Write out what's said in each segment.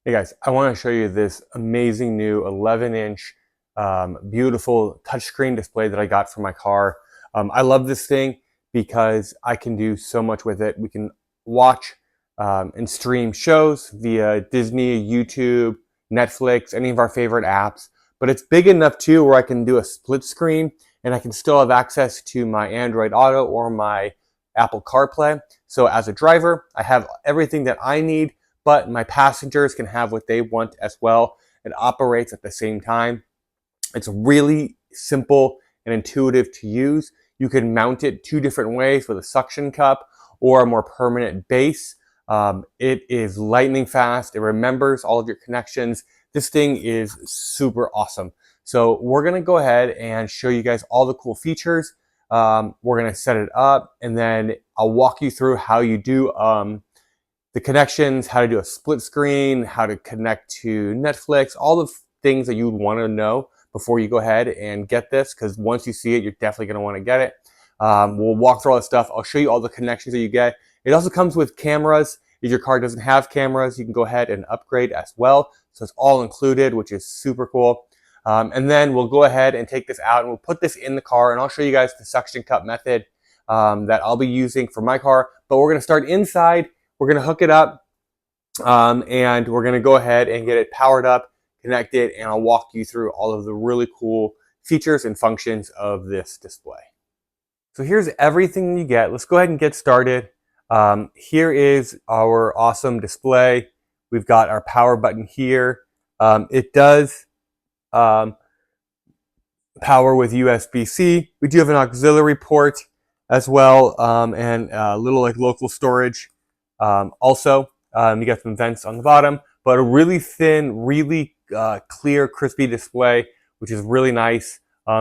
Hey guys, I want to show you this amazing new 11-inch beautiful touchscreen display that I got for my car. I love this thing because I can do so much with it. We can watch and stream shows via Disney, YouTube, Netflix, any of our favorite apps. But it's big enough too where I can do a split screen and I can still have access to my Android Auto or my Apple CarPlay. So as a driver, I have everything that I need, but my passengers can have what they want as well. It operates at the same time. It's really simple and intuitive to use. You can mount it two different ways with a suction cup or a more permanent base. It is lightning fast. It remembers all of your connections. This thing is super awesome. So we're gonna go ahead and show you guys all the cool features. We're gonna set it up and then I'll walk you through how you do the connections, how to do a split screen, how to connect to Netflix, all the things that you would want to know before you go ahead and get this, because once you see it, you're definitely going to want to get it. We'll walk through all the stuff. I'll show you all the connections that you get. It also comes with cameras. If your car doesn't have cameras, you can go ahead and upgrade as well. So it's all included, which is super cool. And then we'll go ahead and take this out and we'll put this in the car, and I'll show you guys the suction cup method that I'll be using for my car. But we're going to start inside. We're going to hook it up and we're going to go ahead and get it powered up, connected, and I'll walk you through all of the really cool features and functions of this display. So here's everything you get. Let's go ahead and get started. Here is our awesome display. We've got our power button here. It does power with USB-C. We do have an auxiliary port as well, and a little like local storage. Also, you got some vents on the bottom, but a really thin, really clear, crispy display, which is really nice.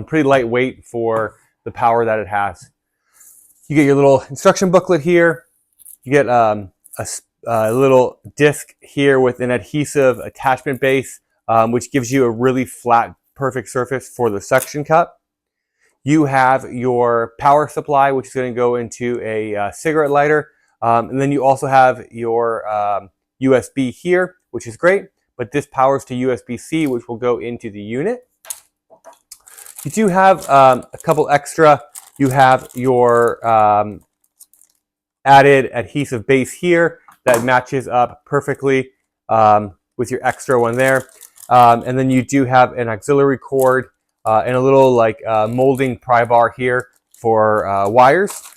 Pretty lightweight for the power that it has. You get your little instruction booklet here. You get a little disc here with an adhesive attachment base, which gives you a really flat, perfect surface for the suction cup. You have your power supply, which is going to go into a cigarette lighter. And then you also have your USB here, which is great, but this powers to USB-C, which will go into the unit. You do have a couple extra. You have your added adhesive base here that matches up perfectly with your extra one there. And then you do have an auxiliary cord and a little like molding pry bar here for wires.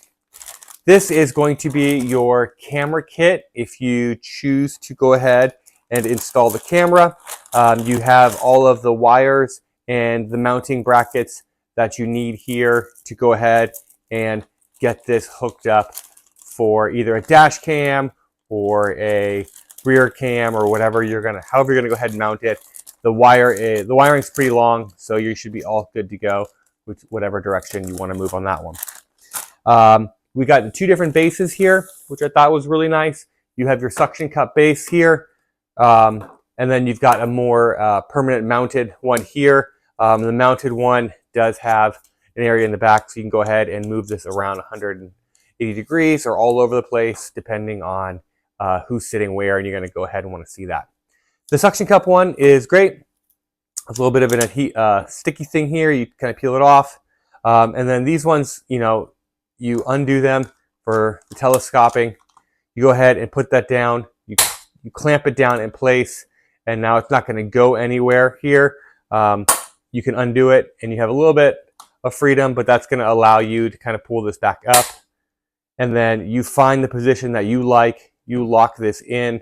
This is going to be your camera kit if you choose to go ahead and install the camera. You have all of the wires and the mounting brackets that you need here to go ahead and get this hooked up for either a dash cam or a rear cam or whatever however you're gonna go ahead and mount it. The wiring's pretty long, so you should be all good to go with whatever direction you want to move on that one. We got two different bases here, which I thought was really nice. You have your suction cup base here, and then you've got a more permanent mounted one here. The mounted one does have an area in the back, so you can go ahead and move this around 180 degrees or all over the place, depending on who's sitting where, and you're going to go ahead and want to see that. The suction cup one is great. There's a little bit of an sticky thing here. You kind of peel it off. And then these ones, you undo them for the telescoping. You go ahead and put that down. You clamp it down in place, and now it's not going to go anywhere here. You can undo it, and you have a little bit of freedom, but that's going to allow you to kind of pull this back up. And then you find the position that you like. You lock this in.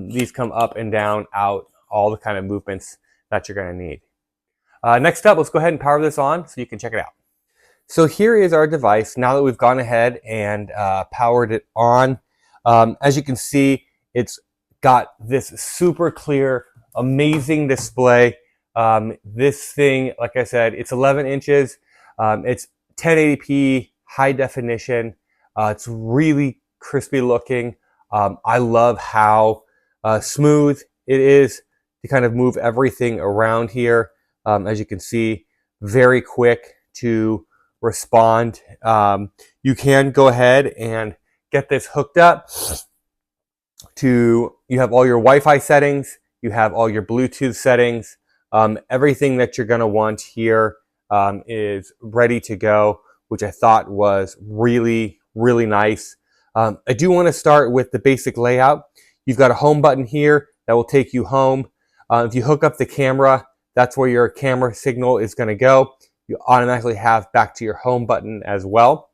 These come up and down, out, all the kind of movements that you're going to need. Next up, let's go ahead and power this on so you can check it out. So here is our device now that we've gone ahead and powered it on. As you can see, it's got this super clear, amazing display. This thing, like I said, it's 11 inches. It's 1080p, high definition. It's really crispy looking. I love how smooth it is to kind of move everything around here. As you can see, very quick to respond. You can go ahead and get this hooked up to, You have all your Wi-Fi settings. You have all your Bluetooth settings. Everything that you're going to want here is ready to go, which I thought was really, really nice. I do want to start with the basic layout. You've got a home button here that will take you home. If you hook up the camera, that's where your camera signal is going to go. You automatically have back to your home button as well.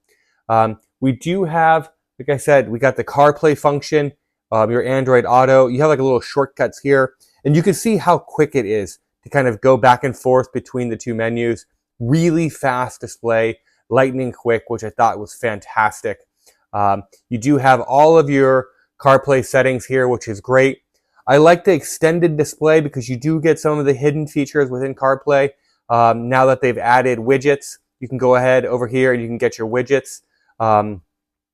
We do have, like I said, we got the CarPlay function, your Android Auto. You have like a little shortcuts here, and you can see how quick it is to kind of go back and forth between the two menus. Really fast display, lightning quick, which I thought was fantastic. You do have all of your CarPlay settings here, which is great. I like the extended display because you do get some of the hidden features within CarPlay. Now that they've added widgets, you can go ahead over here and you can get your widgets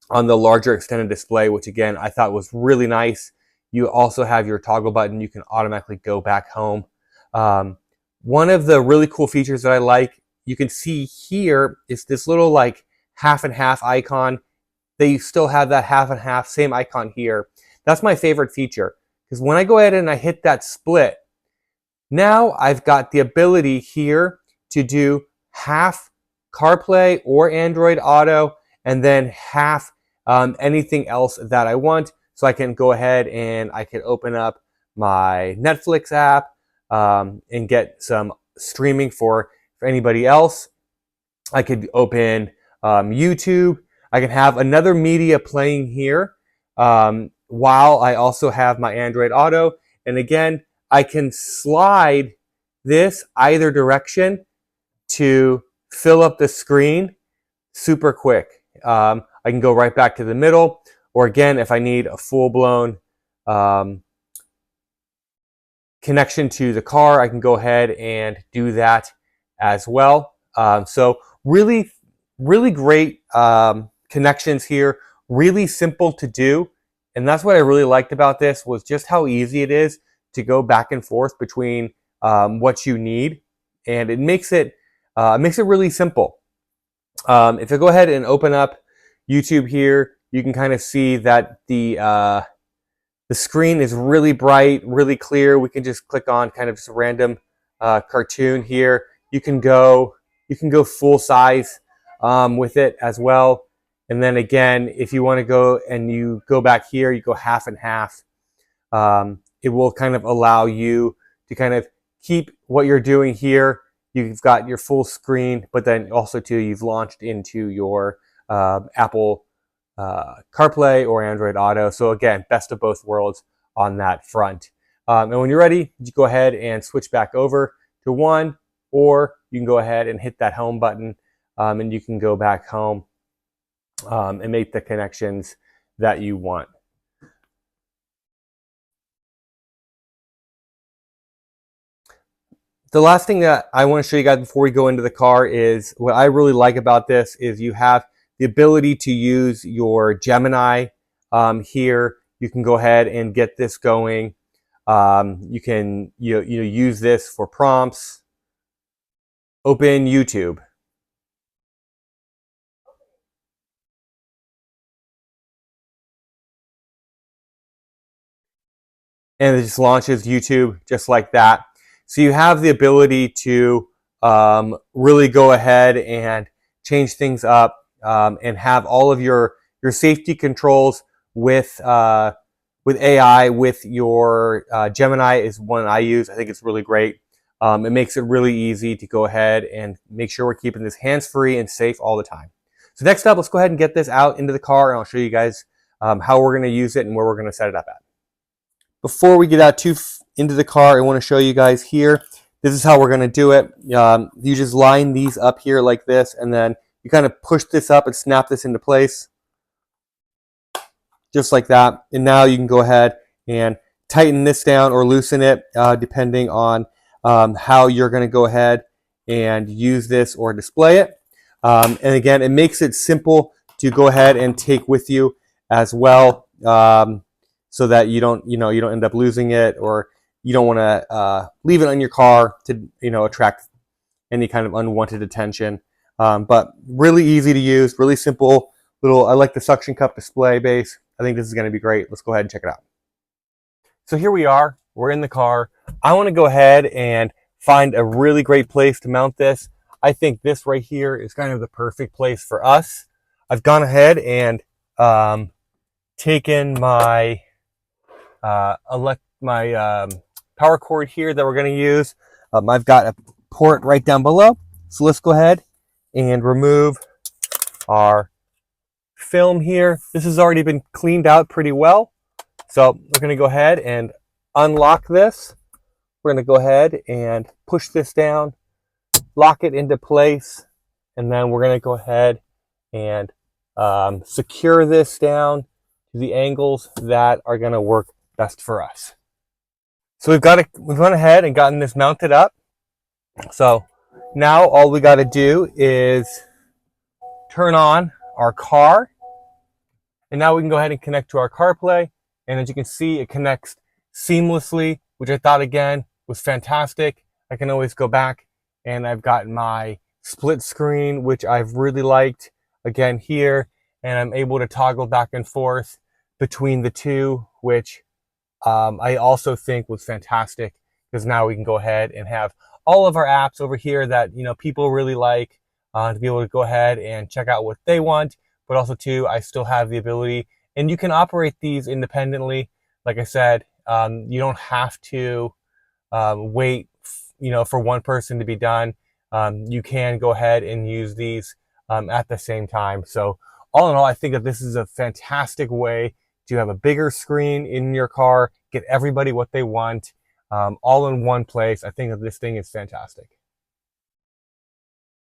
on the larger extended display, which again, I thought was really nice. You also have your toggle button. You can automatically go back home. One of the really cool features that I like, you can see here, is this little like half and half icon. They still have that half and half, same icon here. That's my favorite feature, because when I go ahead and I hit that split, now I've got the ability here to do half CarPlay or Android Auto, and then half anything else that I want. So I can go ahead and I can open up my Netflix app and get some streaming for anybody else. I could open YouTube. I can have another media playing here while I also have my Android Auto. And again, I can slide this either direction to fill up the screen super quick. I can go right back to the middle, or again, if I need a full-blown connection to the car, I can go ahead and do that as well. So really, really great connections here, really simple to do. And that's what I really liked about this, was just how easy it is to go back and forth between what you need. And it makes it really simple. If I go ahead and open up YouTube here, you can kind of see that the screen is really bright, really clear. We can just click on kind of just a random cartoon here. You can go full size with it as well. And then again, if you want to go and you go back here, you go half and half. It will kind of allow you to kind of keep what you're doing here. You've got your full screen, but then also too, you've launched into your Apple CarPlay or Android Auto. So again, best of both worlds on that front. And when you're ready, you go ahead and switch back over to one, or you can go ahead and hit that home button and you can go back home and make the connections that you want. The last thing that I want to show you guys before we go into the car is what I really like about this is you have the ability to use your Gemini here. You can go ahead and get this going. You can use this for prompts. Open YouTube. And it just launches YouTube just like that. So you have the ability to really go ahead and change things up and have all of your safety controls with AI. With your Gemini is one I use. I think it's really great. It makes it really easy to go ahead and make sure we're keeping this hands-free and safe all the time. So next up, let's go ahead and get this out into the car, and I'll show you guys how we're going to use it and where we're going to set it up at. Before we get out into the car, I want to show you guys here. This is how we're going to do it. You just line these up here like this, and then you kind of push this up and snap this into place. Just like that. And now you can go ahead and tighten this down or loosen it depending on how you're going to go ahead and use this or display it. And again, it makes it simple to go ahead and take with you as well. So that you don't end up losing it, or you don't want to leave it on your car to attract any kind of unwanted attention. But really easy to use, really simple little. I like the suction cup display base. I think this is going to be great. Let's go ahead and check it out. So here we are, we're in the car. I want to go ahead and find a really great place to mount this. I think this right here is kind of the perfect place for us. I've gone ahead and taken my power cord here that we're going to use. I've got a port right down below. So let's go ahead and remove our film here. This has already been cleaned out pretty well. So we're going to go ahead and unlock this. We're going to go ahead and push this down, lock it into place, and then we're going to go ahead and secure this down to the angles that are going to work best for us. So we've gone ahead and gotten this mounted up. So now all we got to do is turn on our car, and now we can go ahead and connect to our CarPlay. And as you can see, it connects seamlessly, which I thought again was fantastic. I can always go back, and I've got my split screen, which I've really liked again here, and I'm able to toggle back and forth between the two, which I also think was fantastic, because now we can go ahead and have all of our apps over here that people really like, to be able to go ahead and check out what they want, but also too, I still have the ability, and you can operate these independently. Like I said, you don't have to wait, for one person to be done. You can go ahead and use these at the same time. So all in all, I think that this is a fantastic way to have a bigger screen in your car, get everybody what they want, all in one place. I think that this thing is fantastic.